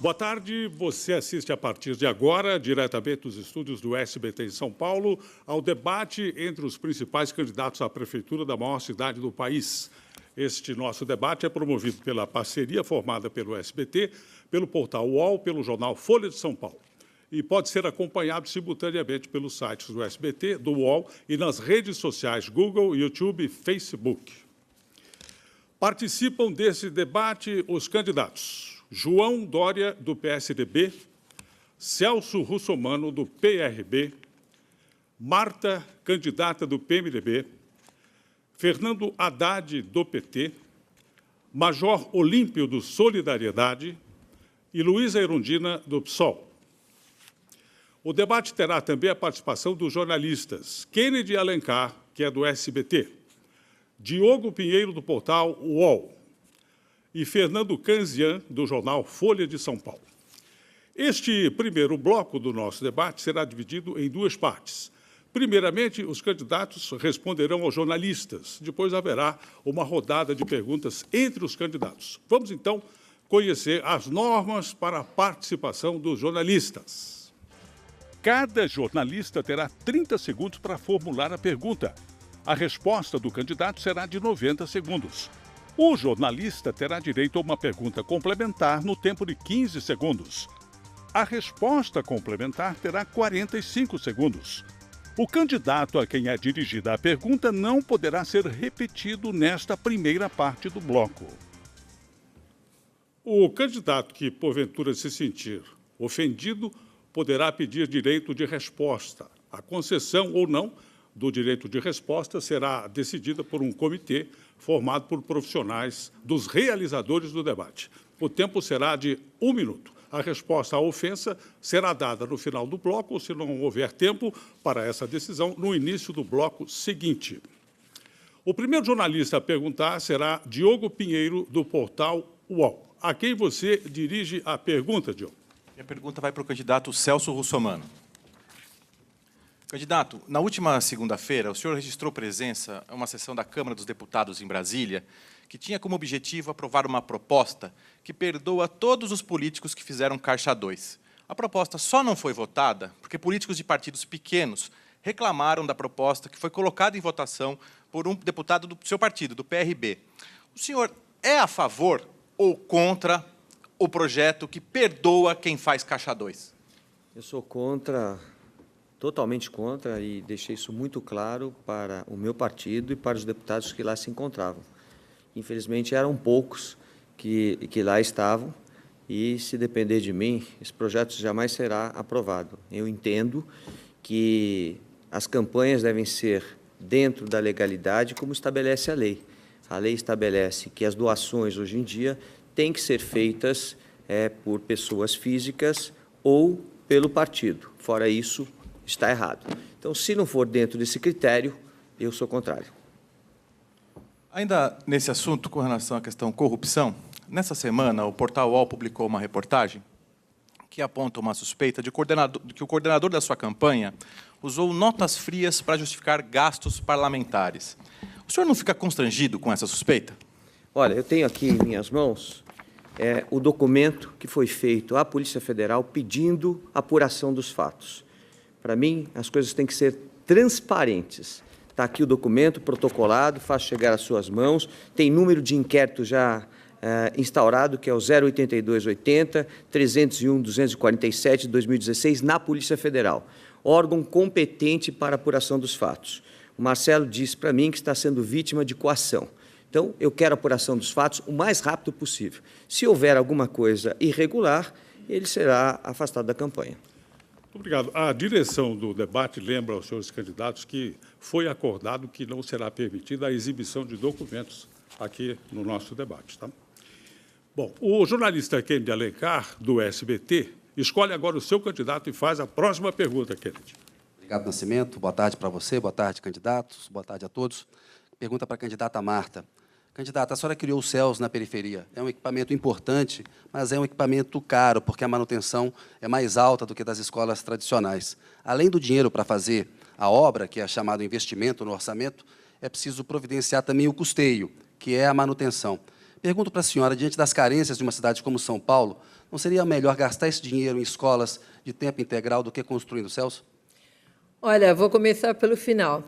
Boa tarde, você assiste a partir de agora, diretamente dos estúdios do SBT em São Paulo, ao debate entre os principais candidatos à prefeitura da maior cidade do país. Este nosso debate é promovido pela parceria formada pelo SBT, pelo portal UOL, pelo jornal Folha de São Paulo. E pode ser acompanhado simultaneamente pelos sites do SBT, do UOL e nas redes sociais Google, YouTube e Facebook. Participam desse debate os candidatos João Dória, do PSDB, Celso Russomano, do PRB, Marta, candidata do PMDB, Fernando Haddad, do PT, Major Olímpio, do Solidariedade e Luísa Erundina, do PSOL. O debate terá também a participação dos jornalistas Kennedy Alencar, que é do SBT, Diogo Pinheiro, do portal UOL, e Fernando Canzian, do jornal Folha de São Paulo. Este primeiro bloco do nosso debate será dividido em duas partes. Primeiramente, os candidatos responderão aos jornalistas. Depois haverá uma rodada de perguntas entre os candidatos. Vamos, então, conhecer as normas para a participação dos jornalistas. Cada jornalista terá 30 segundos para formular a pergunta. A resposta do candidato será de 90 segundos. O jornalista terá direito a uma pergunta complementar no tempo de 15 segundos. A resposta complementar terá 45 segundos. O candidato a quem é dirigida a pergunta não poderá ser repetido nesta primeira parte do bloco. O candidato que, porventura, se sentir ofendido poderá pedir direito de resposta. A concessão ou não do direito de resposta será decidida por um comitê formado por profissionais dos realizadores do debate. O tempo será de 1 minuto. A resposta à ofensa será dada no final do bloco, ou, se não houver tempo para essa decisão, no início do bloco seguinte. O primeiro jornalista a perguntar será Diogo Pinheiro, do portal UOL. A quem você dirige a pergunta, Diogo? Minha pergunta vai para o candidato Celso Russomano. Candidato, na última segunda-feira, o senhor registrou presença a uma sessão da Câmara dos Deputados em Brasília, que tinha como objetivo aprovar uma proposta que perdoa todos os políticos que fizeram Caixa 2. A proposta só não foi votada porque políticos de partidos pequenos reclamaram da proposta que foi colocada em votação por um deputado do seu partido, do PRB. O senhor é a favor ou contra o projeto que perdoa quem faz Caixa 2? Eu sou contra, totalmente contra, e deixei isso muito claro para o meu partido e para os deputados que lá se encontravam. Infelizmente, eram poucos que lá estavam, e, se depender de mim, esse projeto jamais será aprovado. Eu entendo que as campanhas devem ser dentro da legalidade, como estabelece a lei. A lei estabelece que as doações, hoje em dia, têm que ser feitas por pessoas físicas ou pelo partido. Fora isso, está errado. Então, se não for dentro desse critério, eu sou contrário. Ainda nesse assunto, com relação à questão corrupção, nessa semana o portal UOL publicou uma reportagem que aponta uma suspeita de que o coordenador da sua campanha usou notas frias para justificar gastos parlamentares. O senhor não fica constrangido com essa suspeita? Olha, eu tenho aqui em minhas mãos o documento que foi feito à Polícia Federal pedindo apuração dos fatos. Para mim, as coisas têm que ser transparentes. Está aqui o documento protocolado, faço chegar às suas mãos, tem número de inquérito já instaurado, que é o 08280 301 247 de 2016, na Polícia Federal, órgão competente para apuração dos fatos. O Marcelo disse para mim que está sendo vítima de coação. Então, eu quero a apuração dos fatos o mais rápido possível. Se houver alguma coisa irregular, ele será afastado da campanha. Obrigado. A direção do debate lembra aos senhores candidatos que foi acordado que não será permitida a exibição de documentos aqui no nosso debate. Tá? Bom, o jornalista Kennedy Alencar, do SBT, escolhe agora o seu candidato e faz a próxima pergunta, Kennedy. Obrigado, Nascimento. Boa tarde para você, boa tarde, candidatos, boa tarde a todos. Pergunta para a candidata Marta. Candidata, a senhora criou o CELS na periferia. É um equipamento importante, mas é um equipamento caro, porque a manutenção é mais alta do que das escolas tradicionais. Além do dinheiro para fazer a obra, que é chamado investimento no orçamento, é preciso providenciar também o custeio, que é a manutenção. Pergunto para a senhora, diante das carências de uma cidade como São Paulo, Não seria melhor gastar esse dinheiro em escolas de tempo integral do que construindo, Celso? Olha, vou começar pelo final.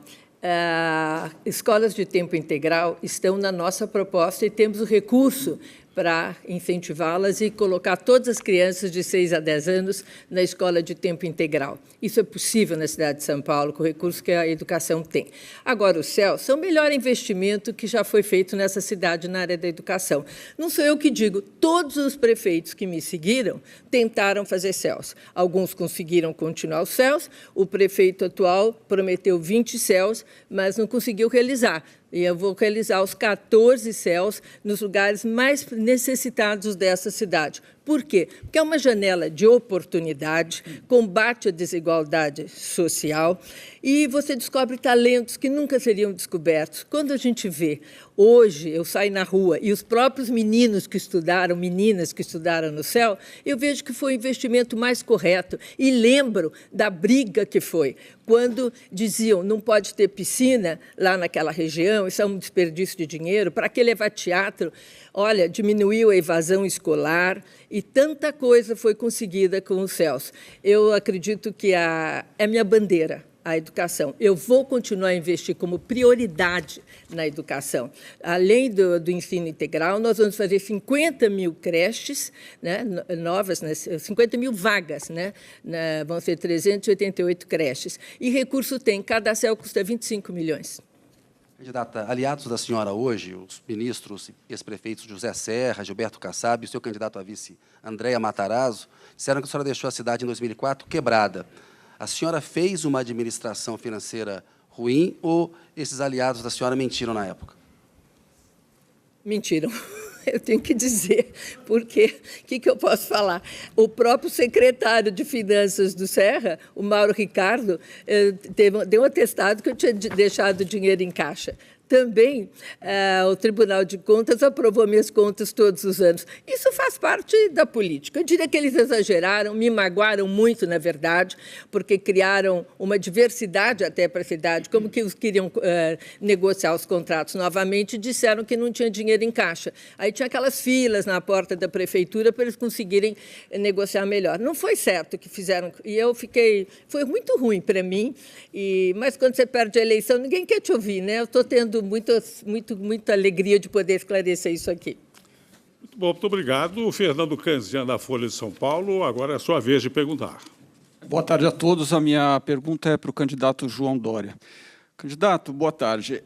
Escolas de tempo integral estão na nossa proposta e temos o recurso para incentivá-las e colocar todas as crianças de 6 a 10 anos na escola de tempo integral. Isso é possível na cidade de São Paulo, com o recurso que a educação tem. Agora, os CELs são o melhor investimento que já foi feito nessa cidade na área da educação. Não sou eu que digo, todos os prefeitos que me seguiram tentaram fazer CELs. Alguns conseguiram continuar os CELs, o prefeito atual prometeu 20 CELs, mas não conseguiu realizar. E eu vou realizar os 14 CELs nos lugares mais necessitados dessa cidade. Por quê? Porque é uma janela de oportunidade, combate à desigualdade social e você descobre talentos que nunca seriam descobertos. Quando a gente vê, hoje, eu saio na rua e os próprios meninos que estudaram, meninas que estudaram no CEL, eu vejo que foi o investimento mais correto e lembro da briga que foi. Quando diziam, não pode ter piscina lá naquela região, isso é um desperdício de dinheiro, para que levar teatro? Olha, diminuiu a evasão escolar e tanta coisa foi conseguida com os CELs. Eu acredito que é minha bandeira, a educação. Eu vou continuar a investir como prioridade na educação. Além do ensino integral, nós vamos fazer 50 mil creches, né, novas, né, 50 mil vagas, né, vão ser 388 creches. E recurso tem, cada CEL custa 25 milhões. Candidata, aliados da senhora hoje, os ministros e ex-prefeitos José Serra, Gilberto Kassab e o seu candidato a vice, Andréa Matarazzo, disseram que a senhora deixou a cidade em 2004 quebrada. A senhora fez uma administração financeira ruim ou esses aliados da senhora mentiram na época? Mentiram. Eu tenho que dizer, porque o que eu posso falar? O próprio secretário de Finanças do Serra, o Mauro Ricardo, deu um atestado que eu tinha deixado dinheiro em caixa. Também o Tribunal de Contas aprovou minhas contas todos os anos. Isso faz parte da política. Eu diria que eles exageraram, me magoaram muito, na verdade, porque criaram uma diversidade até para a cidade, como que eles queriam negociar os contratos novamente, disseram que não tinha dinheiro em caixa. Aí tinha aquelas filas na porta da prefeitura para eles conseguirem negociar melhor. Não foi certo o que fizeram, e eu fiquei... Foi muito ruim para mim, mas quando você perde a eleição, ninguém quer te ouvir, né? Eu estou tendo muita alegria de poder esclarecer isso aqui. Muito bom, muito obrigado. Fernando Canzian, da Folha de São Paulo. Agora é a sua vez de perguntar. Boa tarde a todos. A minha pergunta é para o candidato João Dória. Candidato, boa tarde.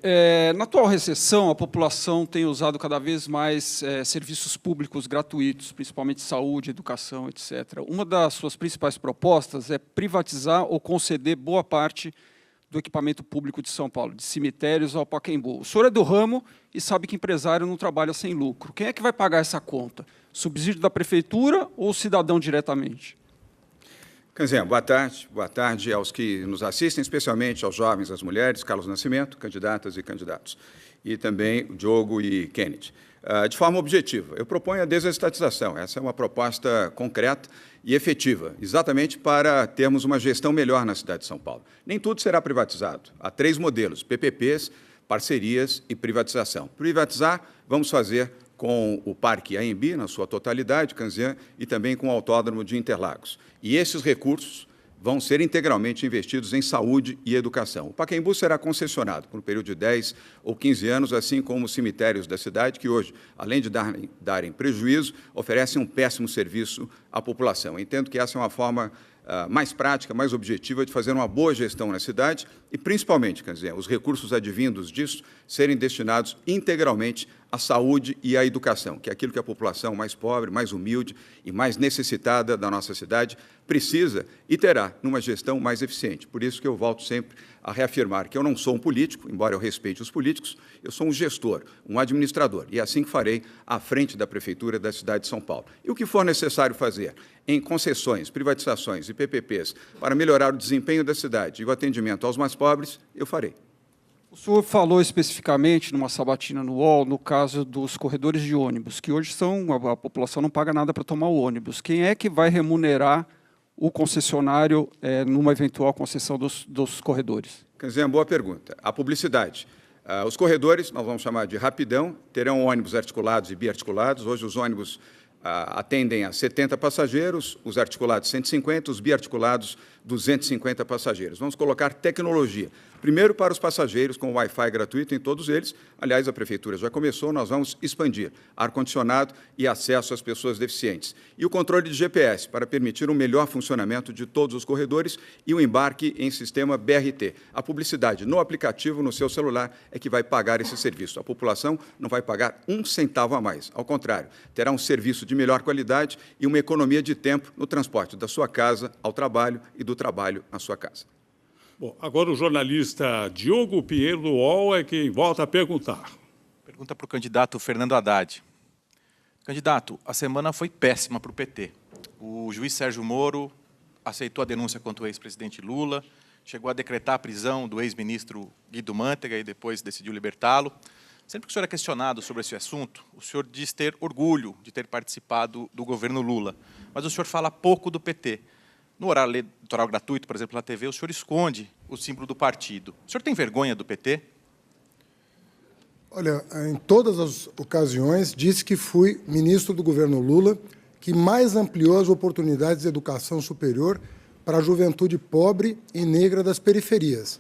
Na atual recessão, a população tem usado cada vez mais serviços públicos gratuitos, principalmente saúde, educação, etc. Uma das suas principais propostas é privatizar ou conceder boa parte do equipamento público de São Paulo, de cemitérios ao Pacaembu. O senhor é do ramo e sabe que empresário não trabalha sem lucro. Quem é que vai pagar essa conta? Subsídio da prefeitura ou o cidadão diretamente? Canzian, boa tarde aos que nos assistem, especialmente aos jovens, às mulheres, Carlos Nascimento, candidatas e candidatos, e também o Diogo e Kennedy. De forma objetiva, eu proponho a desestatização. Essa é uma proposta concreta e efetiva, exatamente para termos uma gestão melhor na cidade de São Paulo. Nem tudo será privatizado. Há 3 modelos, PPPs, parcerias e privatização. Privatizar, vamos fazer com o Parque AMB, na sua totalidade, Canzian, e também com o Autódromo de Interlagos. E esses recursos vão ser integralmente investidos em saúde e educação. O Pacaembu será concessionado por um período de 10 ou 15 anos, assim como os cemitérios da cidade, que hoje, além de darem prejuízo, oferecem um péssimo serviço à população. Eu entendo que essa é uma forma mais prática, mais objetiva de fazer uma boa gestão na cidade e, principalmente, quer dizer, os recursos advindos disso serem destinados integralmente à saúde e à educação, que é aquilo que a população mais pobre, mais humilde e mais necessitada da nossa cidade precisa e terá numa gestão mais eficiente. Por isso que eu volto sempre a reafirmar que eu não sou um político, embora eu respeite os políticos, eu sou um gestor, um administrador, e é assim que farei à frente da Prefeitura da cidade de São Paulo. E o que for necessário fazer em concessões, privatizações e PPPs para melhorar o desempenho da cidade e o atendimento aos mais pobres, eu farei. O senhor falou especificamente, numa sabatina no UOL, no caso dos corredores de ônibus, que hoje a população não paga nada para tomar o ônibus. Quem é que vai remunerar o concessionário numa eventual concessão dos corredores? Quer dizer, boa pergunta. A publicidade. Os corredores, nós vamos chamar de rapidão, terão ônibus articulados e biarticulados. Hoje os ônibus atendem a 70 passageiros, os articulados 150, os biarticulados 250 passageiros. Vamos colocar tecnologia. Primeiro para os passageiros, com Wi-Fi gratuito em todos eles. Aliás, a Prefeitura já começou, nós vamos expandir ar-condicionado e acesso às pessoas deficientes. E o controle de GPS, para permitir um melhor funcionamento de todos os corredores e o embarque em sistema BRT. A publicidade no aplicativo, no seu celular, é que vai pagar esse serviço. A população não vai pagar um centavo a mais. Ao contrário, terá um serviço de melhor qualidade e uma economia de tempo no transporte da sua casa ao trabalho e do trabalho à sua casa. Bom, agora o jornalista Diogo Pinheiro do UOL é quem volta a perguntar. Pergunta para o candidato Fernando Haddad. Candidato, a semana foi péssima para o PT. O juiz Sérgio Moro aceitou a denúncia contra o ex-presidente Lula, chegou a decretar a prisão do ex-ministro Guido Mantega e depois decidiu libertá-lo. Sempre que o senhor é questionado sobre esse assunto, o senhor diz ter orgulho de ter participado do governo Lula, mas o senhor fala pouco do PT. No horário eleitoral gratuito, por exemplo, na TV, o senhor esconde o símbolo do partido. O senhor tem vergonha do PT? Olha, em todas as ocasiões, disse que fui ministro do governo Lula, que mais ampliou as oportunidades de educação superior para a juventude pobre e negra das periferias.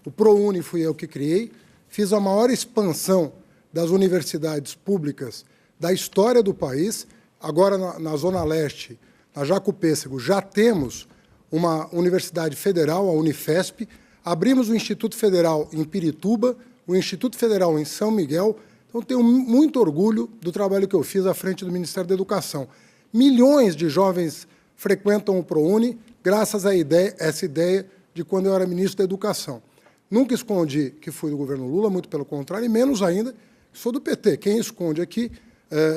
O ProUni fui eu que criei, fiz a maior expansão das universidades públicas da história do país. Agora, na Zona Leste, na Jacopêssego, já temos uma universidade federal, a Unifesp, abrimos o Instituto Federal em Pirituba, o Instituto Federal em São Miguel. Então, tenho muito orgulho do trabalho que eu fiz à frente do Ministério da Educação. Milhões de jovens frequentam o ProUni graças a essa ideia de quando eu era ministro da Educação. Nunca escondi que fui do governo Lula, muito pelo contrário, e menos ainda que sou do PT. Quem esconde aqui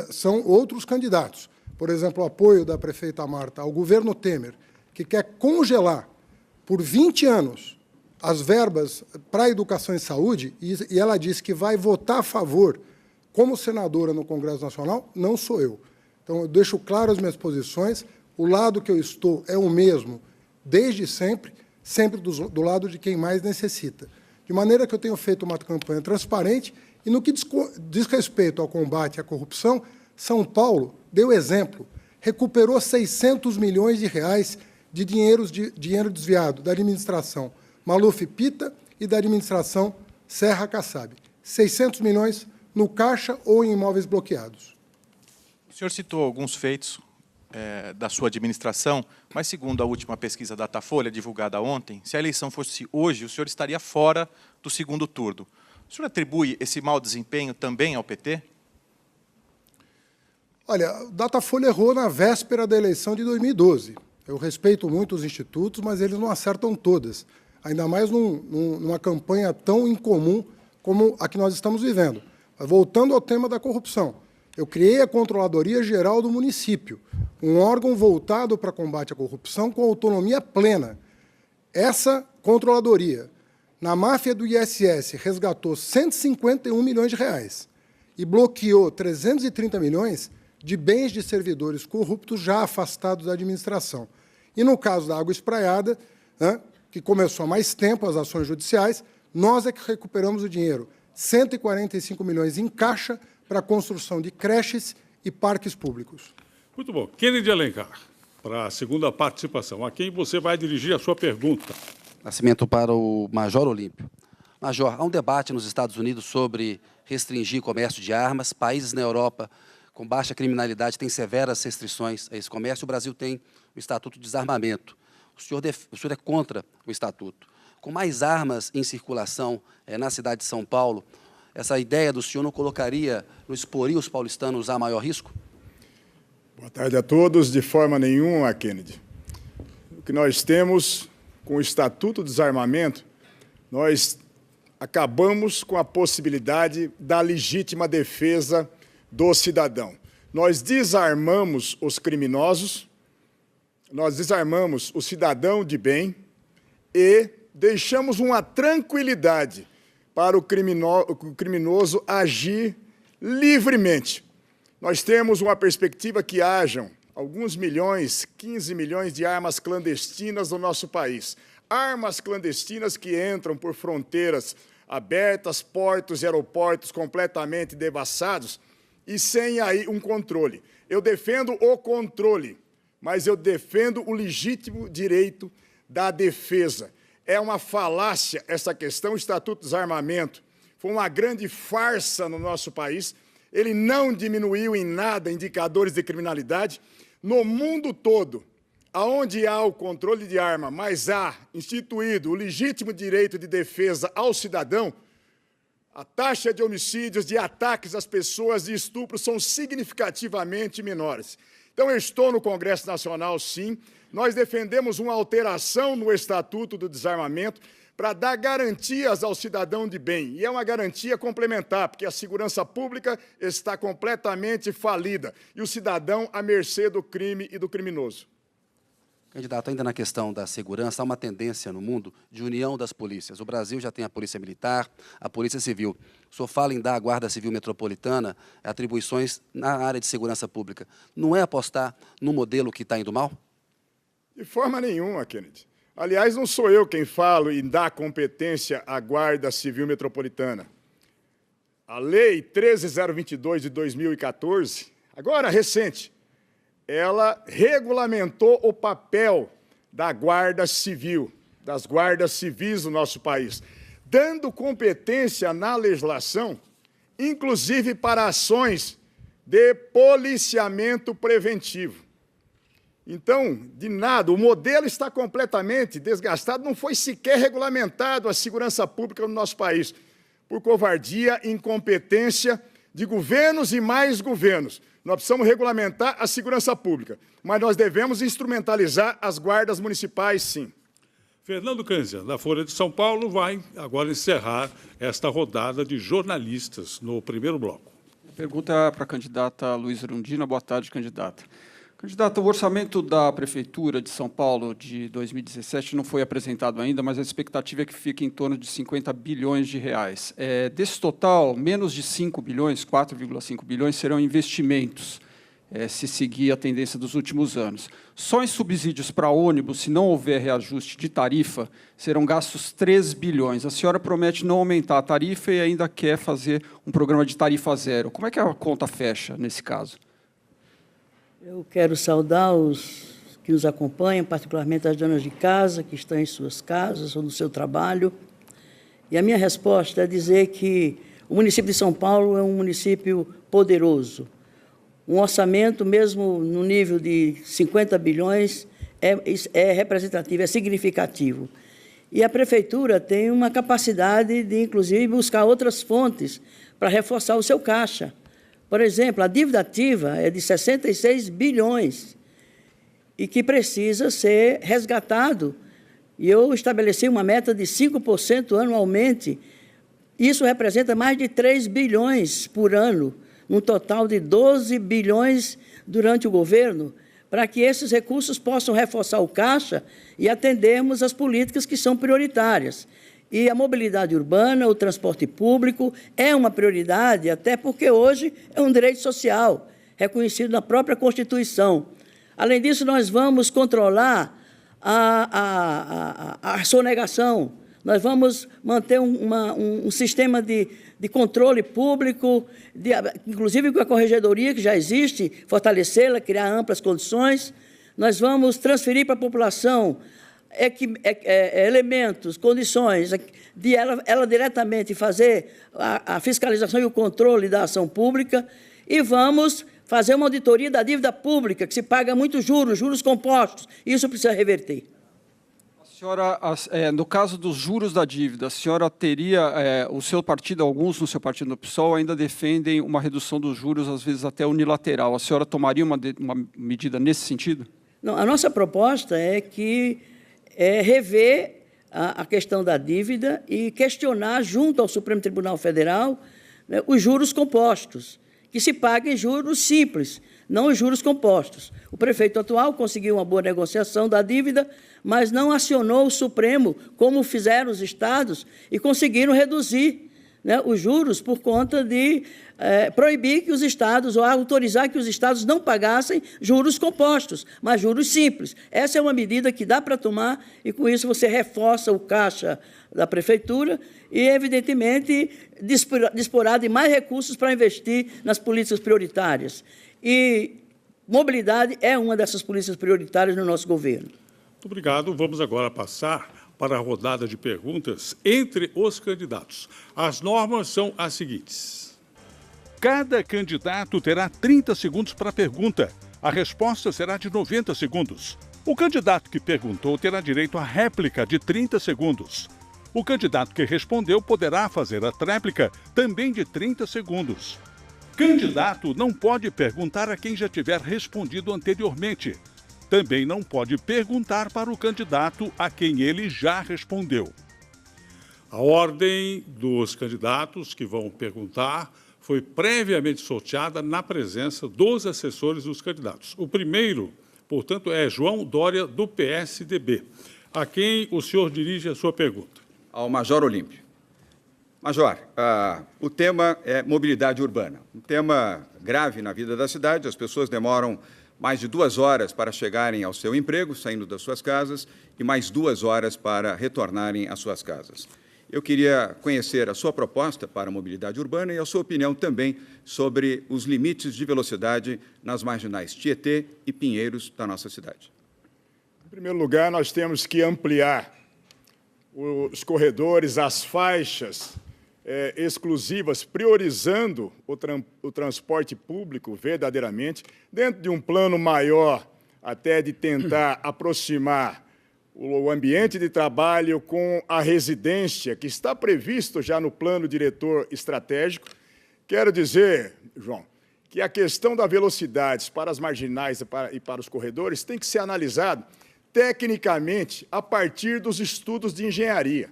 são outros candidatos. Por exemplo, o apoio da prefeita Marta ao governo Temer, que quer congelar por 20 anos as verbas para a educação e saúde, e ela disse que vai votar a favor como senadora no Congresso Nacional, não sou eu. Então, eu deixo claro as minhas posições, o lado que eu estou é o mesmo desde sempre, sempre do lado de quem mais necessita. De maneira que eu tenho feito uma campanha transparente, e no que diz respeito ao combate à corrupção, São Paulo deu exemplo, recuperou 600 milhões de reais de dinheiro desviado da administração Maluf Pita e da administração Serra Kassab. 600 milhões no caixa ou em imóveis bloqueados. O senhor citou alguns feitos da sua administração, mas segundo a última pesquisa Datafolha, divulgada ontem, se a eleição fosse hoje, o senhor estaria fora do segundo turno. O senhor atribui esse mau desempenho também ao PT? Olha, o Datafolha errou na véspera da eleição de 2012. Eu respeito muito os institutos, mas eles não acertam todas, ainda mais numa campanha tão incomum como a que nós estamos vivendo. Mas, voltando ao tema da corrupção, eu criei a Controladoria Geral do Município, um órgão voltado para combate à corrupção com autonomia plena. Essa controladoria, na máfia do ISS, resgatou 151 milhões de reais e bloqueou 330 milhões de bens de servidores corruptos já afastados da administração. E, no caso da Água Espraiada, né, que começou há mais tempo as ações judiciais, nós é que recuperamos o dinheiro, 145 milhões em caixa para a construção de creches e parques públicos. Muito bom. Kennedy Alencar, para a segunda participação. A quem você vai dirigir a sua pergunta? Nascimento para o Major Olímpio. Major, há um debate nos Estados Unidos sobre restringir o comércio de armas. Países na Europa com baixa criminalidade têm severas restrições a esse comércio. O Brasil tem o Estatuto de Desarmamento. O senhor é contra o Estatuto. Com mais armas em circulação na cidade de São Paulo, essa ideia do senhor não colocaria, não exporia os paulistanos a maior risco? Boa tarde a todos. De forma nenhuma, Kennedy. O que nós temos com o Estatuto de Desarmamento, nós acabamos com a possibilidade da legítima defesa do cidadão. Nós desarmamos os criminosos, nós desarmamos o cidadão de bem e deixamos uma tranquilidade para o criminoso agir livremente. Nós temos uma perspectiva que hajam alguns milhões, 15 milhões de armas clandestinas no nosso país. Armas clandestinas que entram por fronteiras abertas, portos e aeroportos completamente devassados e sem aí um controle. Eu defendo o controle, mas eu defendo o legítimo direito da defesa. É uma falácia essa questão. O Estatuto do Desarmamento foi uma grande farsa no nosso país. Ele não diminuiu em nada indicadores de criminalidade. No mundo todo, aonde há o controle de arma, mas há instituído o legítimo direito de defesa ao cidadão, a taxa de homicídios, de ataques às pessoas, de estupro, são significativamente menores. Então, eu estou no Congresso Nacional, sim. Nós defendemos uma alteração no Estatuto do Desarmamento para dar garantias ao cidadão de bem. E é uma garantia complementar, porque a segurança pública está completamente falida e o cidadão à mercê do crime e do criminoso. Candidato, ainda na questão da segurança, há uma tendência no mundo de união das polícias. O Brasil já tem a Polícia Militar, a Polícia Civil. O senhor fala em dar à Guarda Civil Metropolitana atribuições na área de segurança pública. Não é apostar no modelo que está indo mal? De forma nenhuma, Kennedy. Aliás, não sou eu quem falo em dar competência à Guarda Civil Metropolitana. A Lei 13.022 de 2014, agora recente, ela regulamentou o papel da Guarda Civil, das guardas civis do nosso país, dando competência na legislação, inclusive para ações de policiamento preventivo. Então, de nada, o modelo está completamente desgastado, não foi sequer regulamentado a segurança pública no nosso país, por covardia e incompetência de governos e mais governos. Nós precisamos regulamentar a segurança pública, mas nós devemos instrumentalizar as guardas municipais, sim. Fernando Kanzian, da Folha de São Paulo, vai agora encerrar esta rodada de jornalistas no primeiro bloco. Pergunta para a candidata Luísa Erundina. Boa tarde, candidata. Candidata, o orçamento da Prefeitura de São Paulo de 2017 não foi apresentado ainda, mas a expectativa é que fique em torno de 50 bilhões de reais. Desse total, menos de 5 bilhões, 4,5 bilhões, serão investimentos, se seguir a tendência dos últimos anos. Só em subsídios para ônibus, se não houver reajuste de tarifa, serão gastos 3 bilhões. A senhora promete não aumentar a tarifa e ainda quer fazer um programa de tarifa zero. Como é que a conta fecha nesse caso? Eu quero saudar os que nos acompanham, particularmente as donas de casa, que estão em suas casas ou no seu trabalho. E a minha resposta é dizer que o município de São Paulo é um município poderoso. Um orçamento, mesmo no nível de 50 bilhões, é representativo, é significativo. E a Prefeitura tem uma capacidade de, inclusive, buscar outras fontes para reforçar o seu caixa. Por exemplo, a dívida ativa é de 66 bilhões e que precisa ser resgatado. E eu estabeleci uma meta de 5% anualmente. Isso representa mais de 3 bilhões por ano, num total de 12 bilhões durante o governo, para que esses recursos possam reforçar o caixa e atendermos as políticas que são prioritárias. E a mobilidade urbana, o transporte público, é uma prioridade, até porque hoje é um direito social, reconhecido na própria Constituição. Além disso, nós vamos controlar a sonegação, nós vamos manter um sistema de controle público, inclusive com a corregedoria que já existe, fortalecê-la, criar amplas condições. Nós vamos transferir para a população elementos, condições de ela diretamente fazer a fiscalização e o controle da ação pública e vamos fazer uma auditoria da dívida pública, que se paga muitos juros compostos. Isso precisa reverter. A senhora, no caso dos juros da dívida, a senhora teria, o seu partido, alguns no seu partido no PSOL, ainda defendem uma redução dos juros, às vezes até unilateral. A senhora tomaria uma medida nesse sentido? Não, a nossa proposta é que rever a questão da dívida e questionar, junto ao Supremo Tribunal Federal, né, os juros compostos, que se paguem juros simples, não os juros compostos. O prefeito atual conseguiu uma boa negociação da dívida, mas não acionou o Supremo, como fizeram os estados, e conseguiram reduzir né, os juros por conta de proibir que os estados, ou autorizar que os estados não pagassem juros compostos, mas juros simples. Essa é uma medida que dá para tomar e, com isso, você reforça o caixa da prefeitura e, evidentemente, disporá de mais recursos para investir nas políticas prioritárias. E mobilidade é uma dessas políticas prioritárias no nosso governo. Muito obrigado. Vamos agora passar para a rodada de perguntas entre os candidatos. As normas são as seguintes. Cada candidato terá 30 segundos para a pergunta. A resposta será de 90 segundos. O candidato que perguntou terá direito à réplica de 30 segundos. O candidato que respondeu poderá fazer a tréplica também de 30 segundos. Candidato não pode perguntar a quem já tiver respondido anteriormente. Também não pode perguntar para o candidato a quem ele já respondeu. A ordem dos candidatos que vão perguntar foi previamente sorteada na presença dos assessores dos candidatos. O primeiro, portanto, é João Dória, do PSDB, a quem o senhor dirige a sua pergunta. Ao Major Olímpio. Major, o tema é mobilidade urbana. Um tema grave na vida da cidade. As pessoas demoram mais de 2 horas para chegarem ao seu emprego, saindo das suas casas, e mais 2 horas para retornarem às suas casas. Eu queria conhecer a sua proposta para a mobilidade urbana e a sua opinião também sobre os limites de velocidade nas marginais Tietê e Pinheiros da nossa cidade. Em primeiro lugar, nós temos que ampliar os corredores, as faixas exclusivas, priorizando o transporte público verdadeiramente, dentro de um plano maior, até de tentar aproximar o ambiente de trabalho com a residência, que está previsto já no plano diretor estratégico. Quero dizer, João, que a questão da velocidade para as marginais e para os corredores tem que ser analisado tecnicamente a partir dos estudos de engenharia.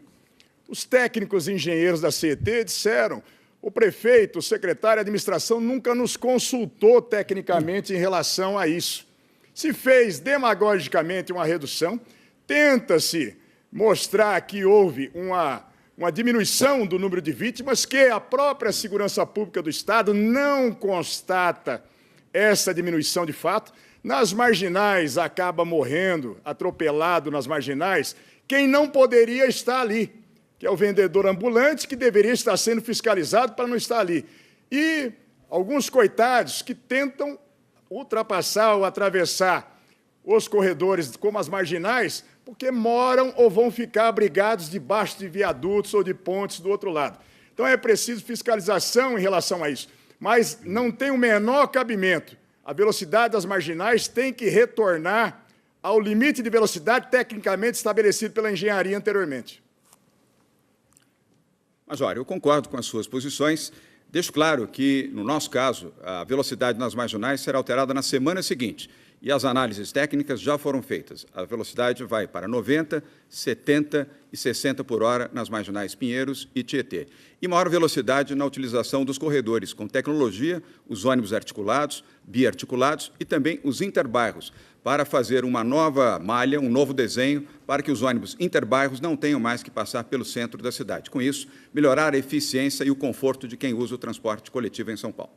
Os técnicos e engenheiros da CET disseram: o prefeito, o secretário de administração nunca nos consultou tecnicamente em relação a isso. Se fez demagogicamente uma redução, tenta-se mostrar que houve uma diminuição do número de vítimas, que a própria segurança pública do Estado não constata essa diminuição de fato. Nas marginais acaba morrendo, atropelado nas marginais, quem não poderia estar ali, que é o vendedor ambulante, que deveria estar sendo fiscalizado para não estar ali. E alguns coitados que tentam ultrapassar ou atravessar os corredores como as marginais, porque moram ou vão ficar abrigados debaixo de viadutos ou de pontes do outro lado. Então, é preciso fiscalização em relação a isso. Mas não tem o menor cabimento. A velocidade das marginais tem que retornar ao limite de velocidade tecnicamente estabelecido pela engenharia anteriormente. Major, eu concordo com as suas posições. Deixo claro que, no nosso caso, a velocidade nas marginais será alterada na semana seguinte, e as análises técnicas já foram feitas. A velocidade vai para 90, 70 e 60 por hora nas marginais Pinheiros e Tietê. E maior velocidade na utilização dos corredores, com tecnologia, os ônibus articulados, biarticulados e também os interbairros, para fazer uma nova malha, um novo desenho, para que os ônibus interbairros não tenham mais que passar pelo centro da cidade. Com isso, melhorar a eficiência e o conforto de quem usa o transporte coletivo em São Paulo.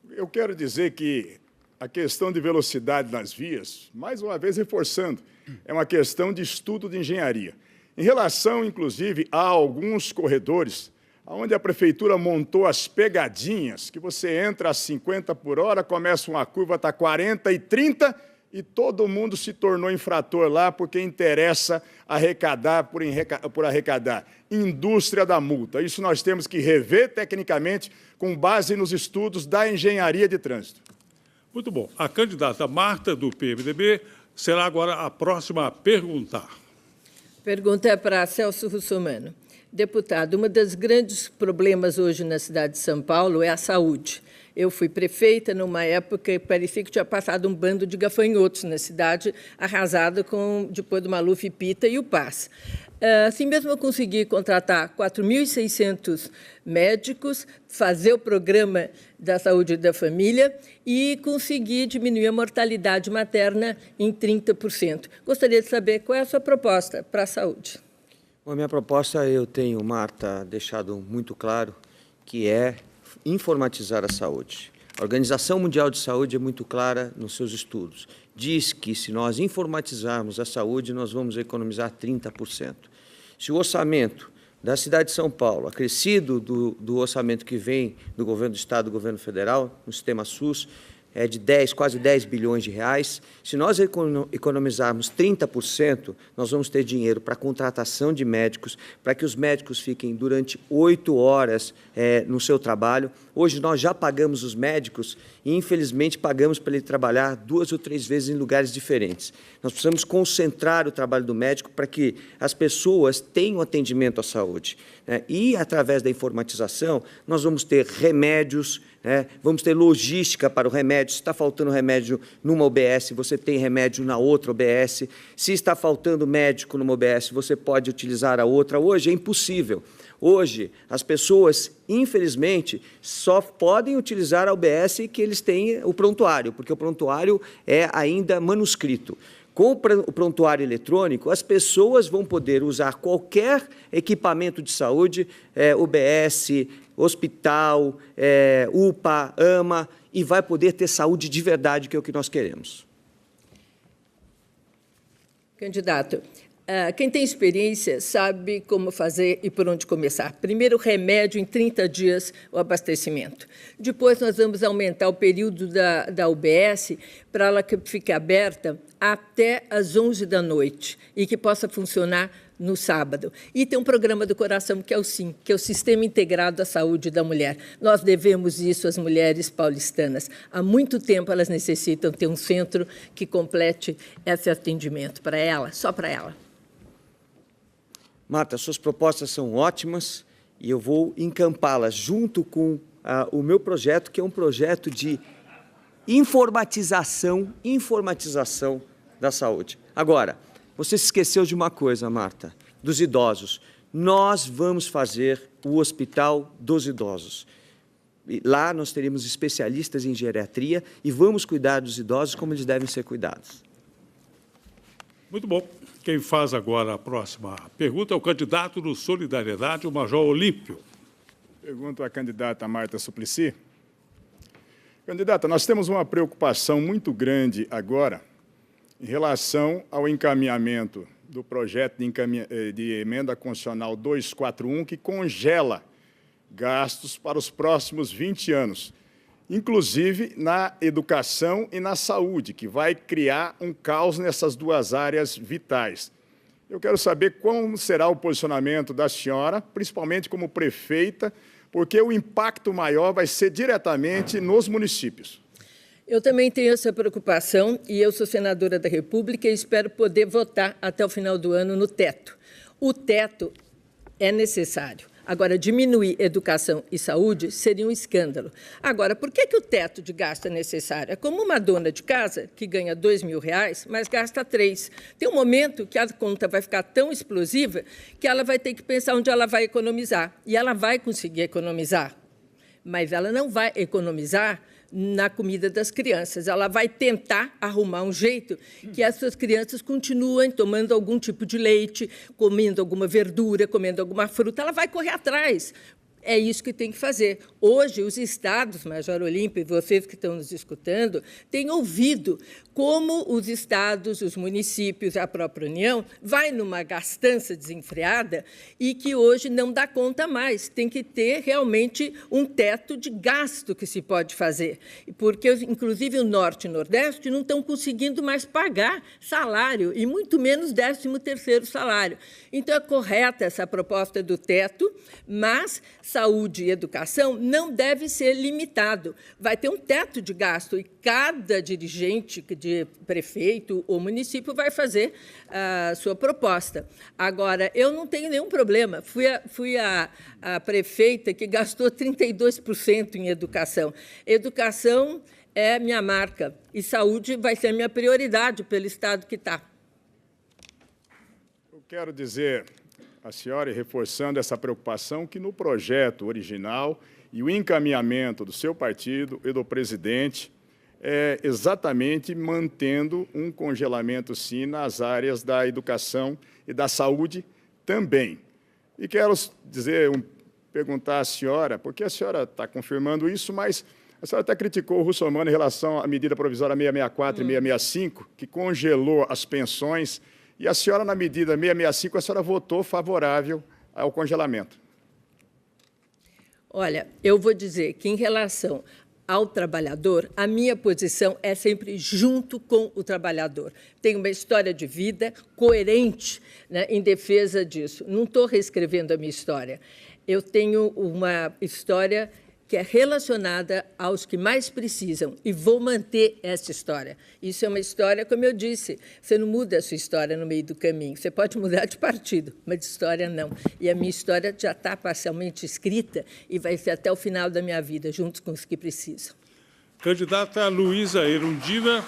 Eu quero dizer que a questão de velocidade nas vias, mais uma vez reforçando, é uma questão de estudo de engenharia. Em relação, inclusive, a alguns corredores, onde a prefeitura montou as pegadinhas, que você entra a 50 por hora, começa uma curva, está 40 e 30, e todo mundo se tornou infrator lá, porque interessa arrecadar por arrecadar. Indústria da multa. Isso nós temos que rever tecnicamente, com base nos estudos da engenharia de trânsito. Muito bom. A candidata Marta, do PMDB, será agora a próxima a perguntar. Pergunta é para Celso Russomano. Deputado, um dos grandes problemas hoje na cidade de São Paulo é a saúde. Eu fui prefeita numa época que parecia que tinha passado um bando de gafanhotos na cidade, arrasada depois do Maluf Pita e o PAS. Assim mesmo, eu consegui contratar 4.600 médicos, fazer o programa da saúde da família e consegui diminuir a mortalidade materna em 30%. Gostaria de saber qual é a sua proposta para a saúde. A minha proposta, eu tenho, Marta, deixado muito claro, que é informatizar a saúde. A Organização Mundial de Saúde é muito clara nos seus estudos. Diz que, se nós informatizarmos a saúde, nós vamos economizar 30%. Se o orçamento da cidade de São Paulo, acrescido do orçamento que vem do governo do Estado e do governo federal, no sistema SUS, é de quase 10 bilhões de reais. Se nós economizarmos 30%, nós vamos ter dinheiro para a contratação de médicos, para que os médicos fiquem durante 8 horas no seu trabalho. Hoje nós já pagamos os médicos e, infelizmente, pagamos para ele trabalhar 2 ou 3 vezes em lugares diferentes. Nós precisamos concentrar o trabalho do médico para que as pessoas tenham atendimento à saúde. E, através da informatização, nós vamos ter remédios, vamos ter logística para o remédio. Se está faltando remédio numa UBS, você tem remédio na outra UBS. Se está faltando médico numa UBS, você pode utilizar a outra. Hoje é impossível. Hoje, as pessoas, infelizmente, só podem utilizar a UBS que eles têm o prontuário, porque o prontuário é ainda manuscrito. Com o prontuário eletrônico, as pessoas vão poder usar qualquer equipamento de saúde, UBS, hospital, UPA, AMA, e vai poder ter saúde de verdade, que é o que nós queremos. Candidato, quem tem experiência sabe como fazer e por onde começar. Primeiro, remédio, em 30 dias, o abastecimento. Depois, nós vamos aumentar o período da UBS para ela que fique aberta até às 11 da noite e que possa funcionar no sábado. E tem um programa do coração, que é o SIM, que é o Sistema Integrado da Saúde da Mulher. Nós devemos isso às mulheres paulistanas. Há muito tempo elas necessitam ter um centro que complete esse atendimento para ela, só para ela. Marta, suas propostas são ótimas e eu vou encampá-las junto com o meu projeto, que é um projeto de informatização da saúde. Agora, você se esqueceu de uma coisa, Marta, dos idosos. Nós vamos fazer o Hospital dos Idosos. E lá nós teremos especialistas em geriatria e vamos cuidar dos idosos como eles devem ser cuidados. Muito bom. Quem faz agora a próxima pergunta é o candidato do Solidariedade, o Major Olímpio. Pergunto à candidata Marta Suplicy. Candidata, nós temos uma preocupação muito grande agora em relação ao encaminhamento do projeto de emenda constitucional 241, que congela gastos para os próximos 20 anos, inclusive na educação e na saúde, que vai criar um caos nessas duas áreas vitais. Eu quero saber como será o posicionamento da senhora, principalmente como prefeita, porque o impacto maior vai ser diretamente nos municípios. Eu também tenho essa preocupação e eu sou senadora da República e espero poder votar até o final do ano no teto. O teto é necessário. Agora, diminuir educação e saúde seria um escândalo. Agora, por que o teto de gasto é necessário? É como uma dona de casa que ganha R$2.000, mas gasta 3. Tem um momento que a conta vai ficar tão explosiva que ela vai ter que pensar onde ela vai economizar. E ela vai conseguir economizar, mas ela não vai economizar na comida das crianças. Ela vai tentar arrumar um jeito que essas crianças continuem tomando algum tipo de leite, comendo alguma verdura, comendo alguma fruta. Ela vai correr atrás. É isso que tem que fazer. Hoje, os estados, Major Olímpio, e vocês que estão nos escutando, têm ouvido como os estados, os municípios, a própria União, vai numa gastança desenfreada e que hoje não dá conta mais. Tem que ter realmente um teto de gasto que se pode fazer, porque, inclusive, o Norte e o Nordeste não estão conseguindo mais pagar salário, e muito menos 13º salário. Então, é correta essa proposta do teto, mas saúde e educação não deve ser limitado. Vai ter um teto de gasto e cada dirigente de prefeito ou município vai fazer a sua proposta. Agora, eu não tenho nenhum problema. Fui a prefeita que gastou 32% em educação. Educação é minha marca e saúde vai ser minha prioridade pelo estado que está. Eu quero dizer à senhora, e reforçando essa preocupação, que no projeto original e o encaminhamento do seu partido e do presidente é exatamente mantendo um congelamento, sim, nas áreas da educação e da saúde, também. E quero perguntar à senhora, porque a senhora está confirmando isso, mas a senhora até criticou o Russomano em relação à medida provisória 664 e 665, que congelou as pensões, e a senhora, na medida 665, a senhora votou favorável ao congelamento. Olha, eu vou dizer que, em relação ao trabalhador, a minha posição é sempre junto com o trabalhador. Tenho uma história de vida coerente, né, em defesa disso. Não estou reescrevendo a minha história. Eu tenho uma história que é relacionada aos que mais precisam, e vou manter essa história. Isso é uma história, como eu disse, você não muda a sua história no meio do caminho, você pode mudar de partido, mas de história não. E a minha história já está parcialmente escrita e vai ser até o final da minha vida, juntos com os que precisam. Candidata Luísa Erundina.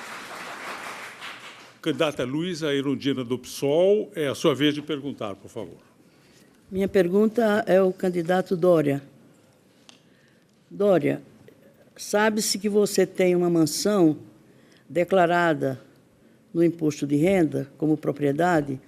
Candidata Luísa Erundina do PSOL, é a sua vez de perguntar, por favor. Minha pergunta é ao candidato Dória. Dória, sabe-se que você tem uma mansão declarada no imposto de renda como propriedade,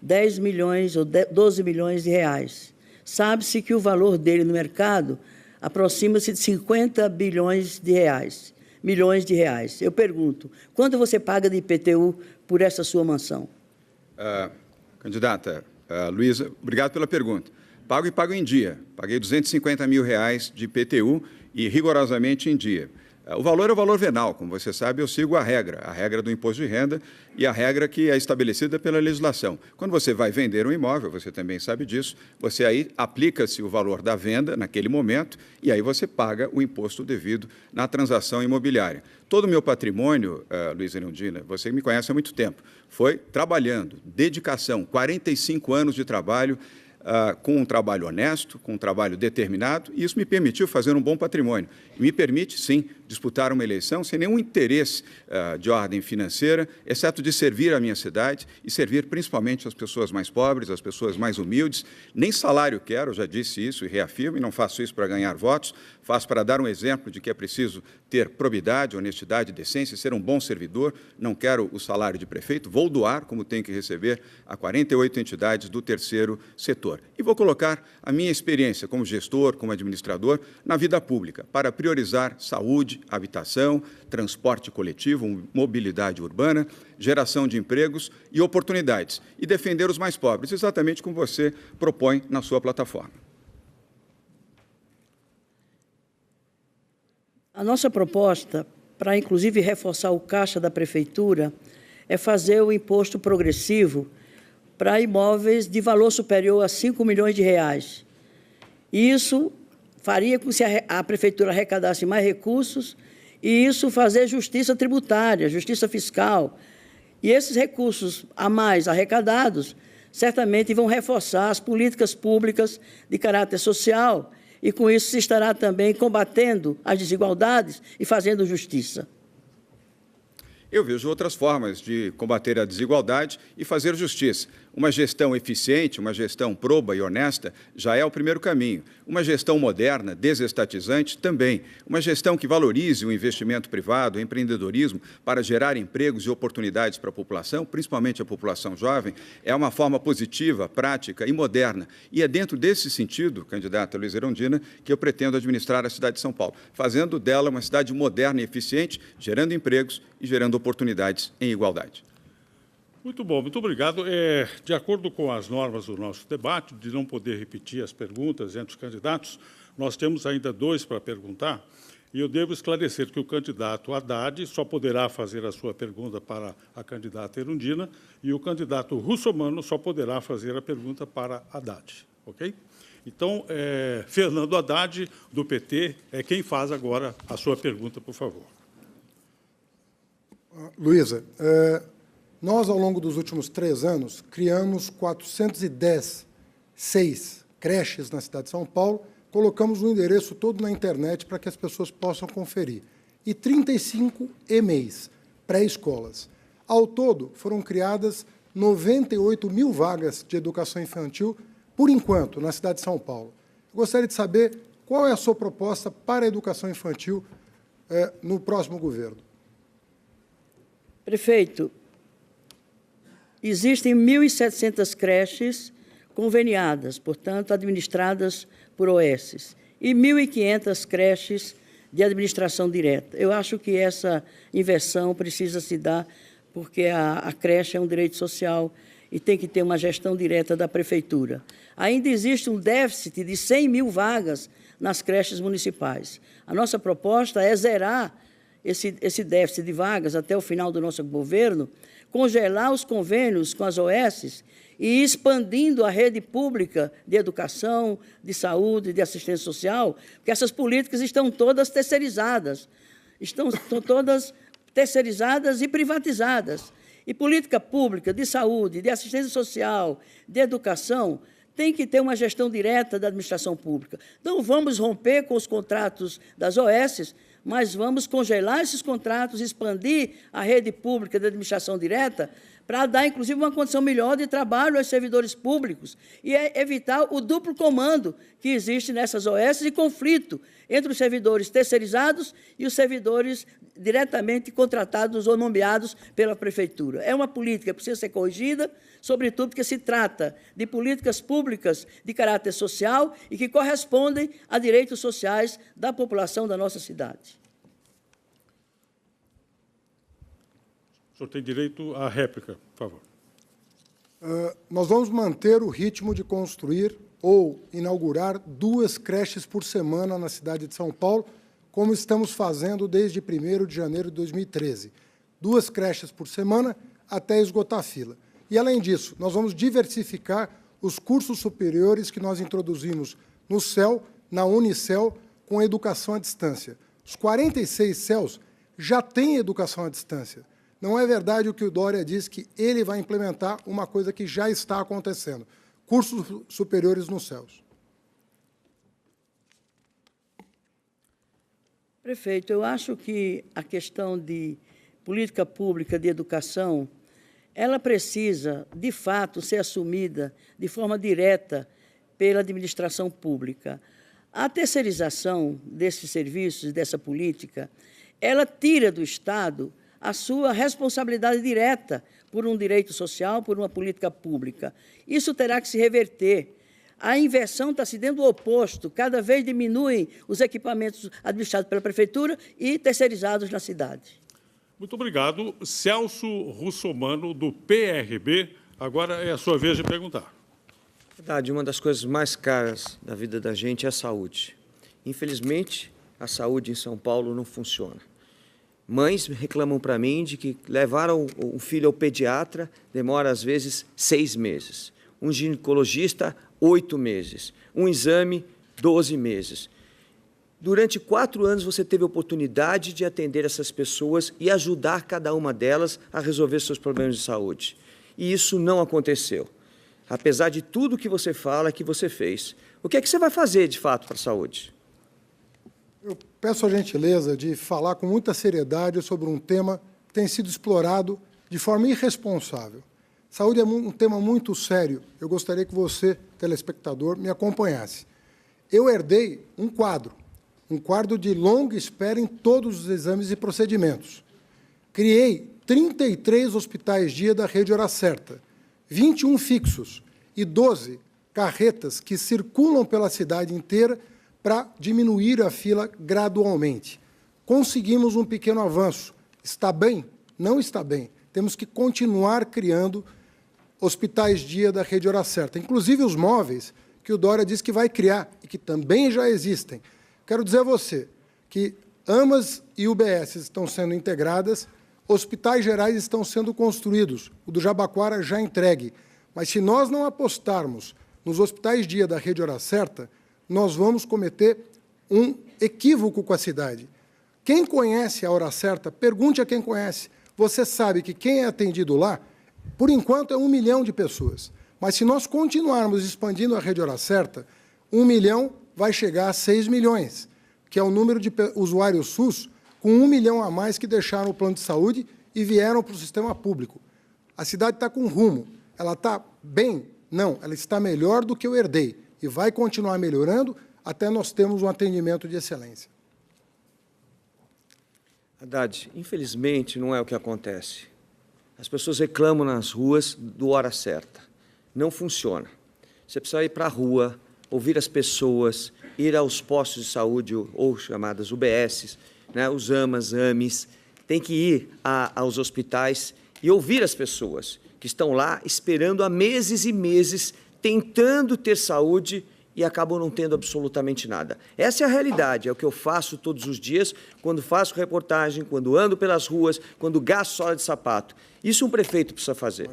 10 milhões ou 12 milhões de reais. Sabe-se que o valor dele no mercado aproxima-se de 50 milhões de reais. Eu pergunto, quanto você paga de IPTU por essa sua mansão? Candidata Luísa, obrigado pela pergunta. Pago e pago em dia. Paguei R$250 mil de IPTU e rigorosamente em dia. O valor é o valor venal. Como você sabe, eu sigo a regra do imposto de renda e a regra que é estabelecida pela legislação. Quando você vai vender um imóvel, você também sabe disso, você aí aplica-se o valor da venda naquele momento e aí você paga o imposto devido na transação imobiliária. Todo o meu patrimônio, Luísa Erundina, você me conhece há muito tempo, foi trabalhando, dedicação, 45 anos de trabalho, com um trabalho honesto, com um trabalho determinado, e isso me permitiu fazer um bom patrimônio. E me permite, sim, disputar uma eleição sem nenhum interesse de ordem financeira, exceto de servir a minha cidade e servir principalmente as pessoas mais pobres, as pessoas mais humildes. Nem salário quero, eu já disse isso e reafirmo, e não faço isso para ganhar votos, faço para dar um exemplo de que é preciso ter probidade, honestidade, decência, ser um bom servidor. Não quero o salário de prefeito, vou doar, como tenho que receber, a 48 entidades do terceiro setor. E vou colocar a minha experiência como gestor, como administrador, na vida pública, para priorizar saúde, habitação, transporte coletivo, mobilidade urbana, geração de empregos e oportunidades, e defender os mais pobres, exatamente como você propõe na sua plataforma. A nossa proposta, para inclusive reforçar o caixa da Prefeitura, é fazer o imposto progressivo para imóveis de valor superior a 5 milhões de reais. Isso faria com que a Prefeitura arrecadasse mais recursos e isso fazer justiça tributária, justiça fiscal. E esses recursos a mais arrecadados certamente vão reforçar as políticas públicas de caráter social e, com isso, se estará também combatendo as desigualdades e fazendo justiça. Eu vejo outras formas de combater a desigualdade e fazer justiça. Uma gestão eficiente, uma gestão proba e honesta já é o primeiro caminho. Uma gestão moderna, desestatizante, também. Uma gestão que valorize o investimento privado, o empreendedorismo, para gerar empregos e oportunidades para a população, principalmente a população jovem, é uma forma positiva, prática e moderna. E é dentro desse sentido, candidata Luísa Erundina, que eu pretendo administrar a cidade de São Paulo, fazendo dela uma cidade moderna e eficiente, gerando empregos e gerando oportunidades em igualdade. Muito bom, muito obrigado. De acordo com as normas do nosso debate, de não poder repetir as perguntas entre os candidatos, nós temos ainda 2 para perguntar, e eu devo esclarecer que o candidato Haddad só poderá fazer a sua pergunta para a candidata Erundina e o candidato Russomano só poderá fazer a pergunta para Haddad, ok? Então, Fernando Haddad, do PT, é quem faz agora a sua pergunta, por favor. Luísa, nós, ao longo dos últimos 3 anos, criamos 410 creches na cidade de São Paulo, colocamos o endereço todo na internet para que as pessoas possam conferir, e 35 EMEIs, pré-escolas. Ao todo, foram criadas 98 mil vagas de educação infantil, por enquanto, na cidade de São Paulo. Eu gostaria de saber qual é a sua proposta para a educação infantil no próximo governo. Prefeito, existem 1.700 creches conveniadas, portanto, administradas por OSs, e 1.500 creches de administração direta. Eu acho que essa inversão precisa se dar porque a creche é um direito social e tem que ter uma gestão direta da prefeitura. Ainda existe um déficit de 100 mil vagas nas creches municipais. A nossa proposta é zerar esse déficit de vagas até o final do nosso governo, congelar os convênios com as OSs e expandindo a rede pública de educação, de saúde, de assistência social, porque essas políticas estão todas terceirizadas, estão todas terceirizadas e privatizadas. E política pública de saúde, de assistência social, de educação, tem que ter uma gestão direta da administração pública. Não vamos romper com os contratos das OSs, mas vamos congelar esses contratos, expandir a rede pública de administração direta para dar, inclusive, uma condição melhor de trabalho aos servidores públicos e evitar o duplo comando que existe nessas OSs e conflito entre os servidores terceirizados e os servidores diretamente contratados ou nomeados pela prefeitura. É uma política que precisa ser corrigida, sobretudo porque se trata de políticas públicas de caráter social e que correspondem a direitos sociais da população da nossa cidade. O senhor tem direito à réplica, por favor. Nós vamos manter o ritmo de construir ou inaugurar 2 creches por semana na cidade de São Paulo, como estamos fazendo desde 1º de janeiro de 2013. 2 creches por semana até esgotar a fila. E, além disso, nós vamos diversificar os cursos superiores que nós introduzimos no CEL, na Unicel, com educação à distância. Os 46 CELs já têm educação à distância. Não é verdade o que o Dória diz, que ele vai implementar uma coisa que já está acontecendo. Cursos superiores nos CELs. Prefeito, eu acho que a questão de política pública de educação, ela precisa, de fato, ser assumida de forma direta pela administração pública. A terceirização desses serviços, dessa política, ela tira do Estado a sua responsabilidade direta por um direito social, por uma política pública. Isso terá que se reverter. A inversão está se dando o oposto. Cada vez diminuem os equipamentos administrados pela prefeitura e terceirizados na cidade. Muito obrigado. Celso Russomano, do PRB. Agora é a sua vez de perguntar. Verdade, uma das coisas mais caras da vida da gente é a saúde. Infelizmente, a saúde em São Paulo não funciona. Mães reclamam para mim de que levaram o filho ao pediatra, demora, às vezes, 6 meses. Um ginecologista, 8 meses. Um exame, 12 meses. Durante 4 anos, você teve a oportunidade de atender essas pessoas e ajudar cada uma delas a resolver seus problemas de saúde. E isso não aconteceu. Apesar de tudo que você fala que você fez. O que é que você vai fazer, de fato, para a saúde? Eu peço a gentileza de falar com muita seriedade sobre um tema que tem sido explorado de forma irresponsável. Saúde é um tema muito sério. Eu gostaria que você, telespectador, me acompanhasse. Eu herdei um quadro de longa espera em todos os exames e procedimentos. Criei 33 hospitais-dia da rede Hora Certa, 21 fixos e 12 carretas que circulam pela cidade inteira para diminuir a fila gradualmente. Conseguimos um pequeno avanço. Está bem? Não está bem. Temos que continuar criando hospitais-dia da rede Hora Certa, inclusive os móveis que o Dória disse que vai criar e que também já existem. Quero dizer a você que AMAs e UBS estão sendo integradas, hospitais gerais estão sendo construídos, o do Jabaquara já entregue. Mas se nós não apostarmos nos hospitais-dia da rede Hora Certa, nós vamos cometer um equívoco com a cidade. Quem conhece a Hora Certa, pergunte a quem conhece. Você sabe que quem é atendido lá, por enquanto, é 1 milhão de pessoas. Mas se nós continuarmos expandindo a rede Hora Certa, 1 milhão vai chegar a 6 milhões, que é o número de usuários SUS, com 1 milhão a mais que deixaram o plano de saúde e vieram para o sistema público. A cidade está com rumo. Ela está bem? Não, ela está melhor do que eu herdei. E vai continuar melhorando até nós termos um atendimento de excelência. Haddad, infelizmente, não é o que acontece. As pessoas reclamam nas ruas do Hora Certa. Não funciona. Você precisa ir para a rua, ouvir as pessoas, ir aos postos de saúde ou chamadas UBSs, né, os AMAs, AMIs, tem que ir aos hospitais e ouvir as pessoas que estão lá esperando há meses e meses, tentando ter saúde e acabam não tendo absolutamente nada. Essa é a realidade, é o que eu faço todos os dias, quando faço reportagem, quando ando pelas ruas, quando gasto sola de sapato. Isso um prefeito precisa fazer.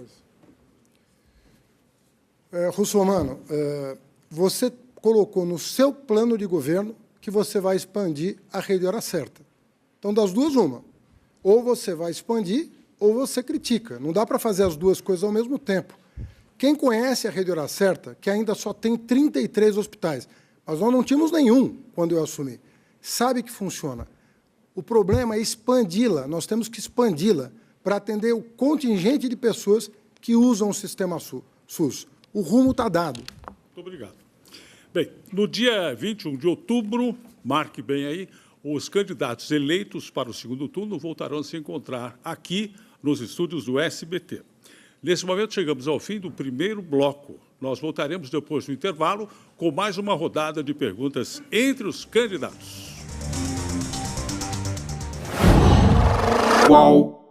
Russomano, você colocou no seu plano de governo que você vai expandir a Rede Hora Certa. Então, das duas, uma. Ou você vai expandir, ou você critica. Não dá para fazer as duas coisas ao mesmo tempo. Quem conhece a Rede Hora Certa, que ainda só tem 33 hospitais, mas nós não tínhamos nenhum quando eu assumi, sabe que funciona. O problema é expandi-la, nós temos que expandi-la para atender o contingente de pessoas que usam o sistema SUS. O rumo está dado. Muito obrigado. Bem, no dia 21 de outubro, marque bem aí, os candidatos eleitos para o segundo turno voltarão a se encontrar aqui nos estúdios do SBT. Nesse momento, chegamos ao fim do primeiro bloco. Nós voltaremos depois do intervalo com mais uma rodada de perguntas entre os candidatos. Qual